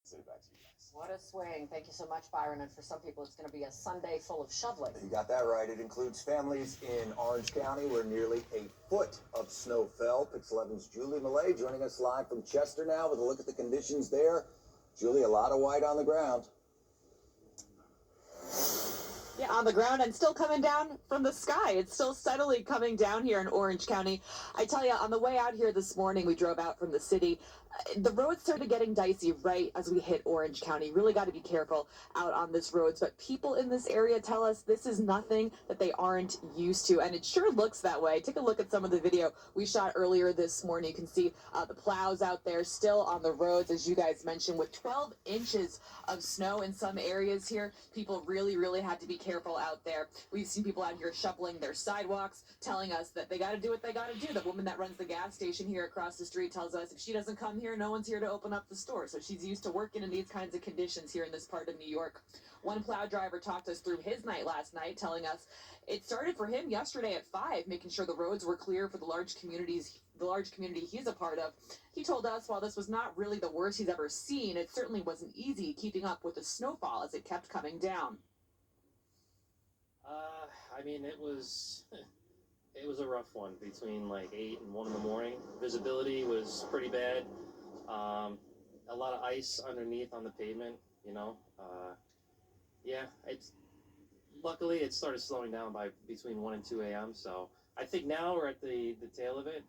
Say it back to you guys. What a swing. Thank you so much, Byron. And for some people, it's going to be a Sunday full of shoveling. You got that right. It includes families in Orange County where nearly a foot of snow fell. Pix 11's Julie Millet joining us live from Chester now with a look at the conditions there. Julie, a lot of white on the ground. Yeah, on the ground and still coming down from the sky. It's still steadily coming down here in Orange County. I tell you, on the way out here this morning, we drove out from the city. The roads started getting dicey right as we hit Orange County. Really got to be careful out on this roads. But people in this area tell us this is nothing that they aren't used to. And it sure looks that way. Take a look at some of the video we shot earlier this morning. You can see the plows out there still on the roads, as you guys mentioned, with 12 inches of snow in some areas here. People really had to be careful out there. We've seen people out here shoveling their sidewalks, telling us that they got to do what they got to do. The woman that runs the gas station here across the street tells us if she doesn't come here, no one's here to open up the store. So she's used to working in these kinds of conditions here in this part of New York. One plow driver talked us through his night last night, telling us it started for him yesterday at 5, making sure the roads were clear for the large community he's a part of. He told us while this was not really the worst he's ever seen, it certainly wasn't easy keeping up with the snowfall as it kept coming down. I mean, it was a rough one between like 8 and 1 in the morning. Visibility was pretty bad. A lot of ice underneath on the pavement, you know. Yeah, luckily it started slowing down by between 1 and 2 a.m. So I think now we're at the tail of it.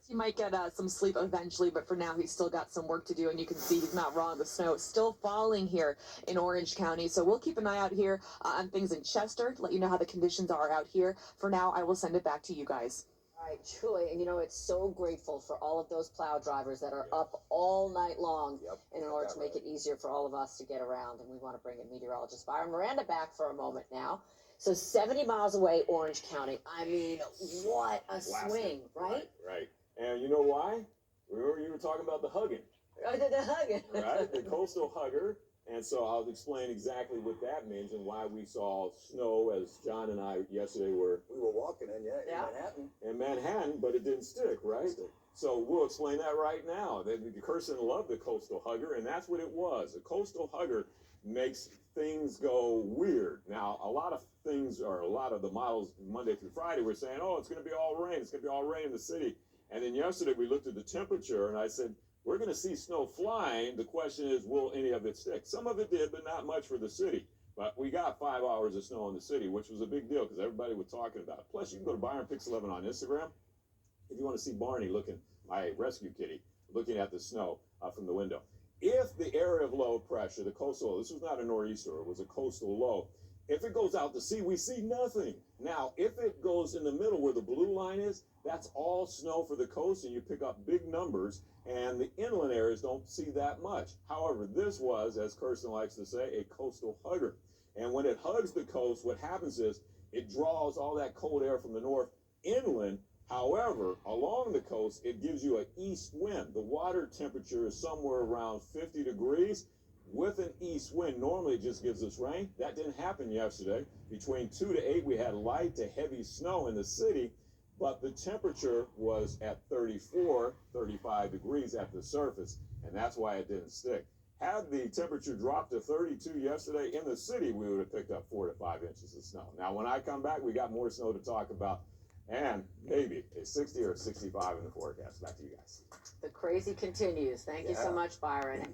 He might get some sleep eventually, but for now he's still got some work to do, and you can see he's not wrong. The snow is still falling here in Orange County, so we'll keep an eye out here on things in Chester, let you know how the conditions are out here. For now, I will send it back to you guys. All right, Julie, and you know, it's so grateful for all of those plow drivers that are up all night long in order to make it easier for all of us to get around. And we want to bring in meteorologist Byron Miranda back for a moment now. So 70 miles away, Orange County. I mean, what a swing, right? Right. And you know why? Remember you were talking about the hugging. The hugging. Right? The coastal hugger. And so I'll explain exactly what that means and why we saw snow as John and I yesterday We were walking in Manhattan. in Manhattan, but it didn't stick, right? So we'll explain that right now. Kirsten loved the coastal hugger, and that's what it was. A coastal hugger makes things go weird. Now, a lot of the models Monday through Friday were saying, oh, it's going to be all rain. It's going to be all rain in the city. And then yesterday we looked at the temperature, and I said, we're going to see snow flying. The question is, will any of it stick? Some of it did, but not much for the city. But we got 5 hours of snow in the city, which was a big deal because everybody was talking about it. Plus, you can go to Byron Pix 11 on Instagram if you want to see Barney my rescue kitty, looking at the snow from the window. If the area of low pressure, the coastal, this was not a nor'easter, it was a coastal low. If it goes out to sea, we see nothing. Now, if it goes in the middle where the blue line is, that's all snow for the coast, and you pick up big numbers, and the inland areas don't see that much. However, this was, as Kirsten likes to say, a coastal hugger. And when it hugs the coast, what happens is it draws all that cold air from the north inland. However, along the coast, it gives you an east wind. The water temperature is somewhere around 50 degrees. With an east wind, normally it just gives us rain. That didn't happen yesterday. Between 2 to 8, we had light to heavy snow in the city, but the temperature was at 34, 35 degrees at the surface, and that's why it didn't stick. Had the temperature dropped to 32 yesterday in the city, we would have picked up 4 to 5 inches of snow. Now, when I come back, we got more snow to talk about, and maybe a 60 or 65 in the forecast. Back to you guys. The crazy continues. Thank you so much, Byron.